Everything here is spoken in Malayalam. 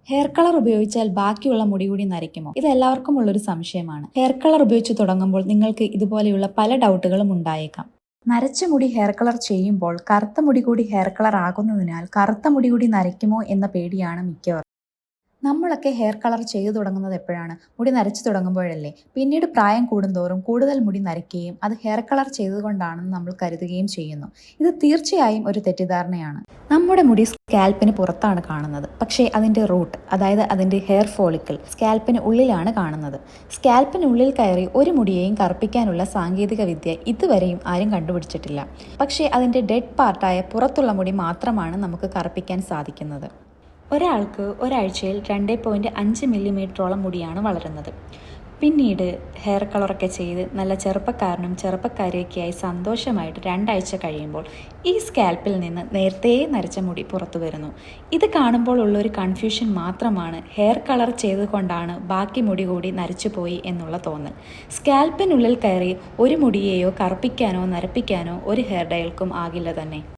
ഹെയർ കളർ ഉപയോഗിച്ചാൽ ബാക്കിയുള്ള മുടി കൂടി നരയ്ക്കുമോ? ഇത് എല്ലാവർക്കും ഉള്ളൊരു സംശയമാണ്. ഹെയർ കളർ ഉപയോഗിച്ച് തുടങ്ങുമ്പോൾ നിങ്ങൾക്ക് ഇതുപോലെയുള്ള പല ഡൗട്ടുകളും ഉണ്ടായേക്കാം. നരച്ച മുടി ഹെയർ കളർ ചെയ്യുമ്പോൾ കറുത്ത മുടി കൂടി ഹെയർ കളർ ആകുന്നതിനാൽ കറുത്ത മുടി കൂടി നരയ്ക്കുമോ എന്ന പേടിയാണ് മിക്കവർക്കും. നമ്മളൊക്കെ ഹെയർ കളർ ചെയ്തു തുടങ്ങുന്നത് എപ്പോഴാണ്? മുടി നരച്ചു തുടങ്ങുമ്പോഴല്ലേ. പിന്നീട് പ്രായം കൂടുന്തോറും കൂടുതൽ മുടി നരയ്ക്കുകയും അത് ഹെയർ കളർ ചെയ്തുകൊണ്ടാണെന്ന് നമ്മൾ കരുതുകയും ചെയ്യുന്നു. ഇത് തീർച്ചയായും ഒരു തെറ്റിദ്ധാരണയാണ്. നമ്മുടെ മുടി സ്കാൽപ്പിന് പുറത്താണ് കാണുന്നത്, പക്ഷേ അതിൻ്റെ റൂട്ട്, അതായത് അതിൻ്റെ ഹെയർ ഫോളിക്കിൾ സ്കാൽപ്പിന് ഉള്ളിലാണ് കാണുന്നത്. സ്കാൽപ്പിനുള്ളിൽ കയറി ഒരു മുടിയെയും കറുപ്പിക്കാനുള്ള സാങ്കേതിക വിദ്യ ഇതുവരെയും ആരും കണ്ടുപിടിച്ചിട്ടില്ല. പക്ഷേ അതിൻ്റെ ഡെഡ് പാർട്ടായ പുറത്തുള്ള മുടി മാത്രമാണ് നമുക്ക് കറുപ്പിക്കാൻ സാധിക്കുന്നത്. ഒരാൾക്ക് ഒരാഴ്ചയിൽ 2.5 മില്ലിമീറ്ററോളം മുടിയാണ് വളരുന്നത്. പിന്നീട് ഹെയർ കളറൊക്കെ ചെയ്ത് നല്ല ചെറുപ്പക്കാരനും ചെറുപ്പക്കാരിയൊക്കെയായി സന്തോഷമായിട്ട് 2 ആഴ്ച കഴിയുമ്പോൾ ഈ സ്കാൽപ്പിൽ നിന്ന് നേരത്തെ നരച്ച മുടി പുറത്തു വരുന്നു. ഇത് കാണുമ്പോൾ ഉള്ളൊരു കൺഫ്യൂഷൻ മാത്രമാണ് ഹെയർ കളർ ചെയ്തുകൊണ്ടാണ് ബാക്കി മുടി കൂടി നരച്ചു പോയി എന്നുള്ള തോന്നൽ. സ്കാൽപ്പിനുള്ളിൽ കയറി ഒരു മുടിയെയോ കറുപ്പിക്കാനോ നരപ്പിക്കാനോ ഒരു ഹെയർ ഡയൽക്കും ആകില്ല തന്നെ.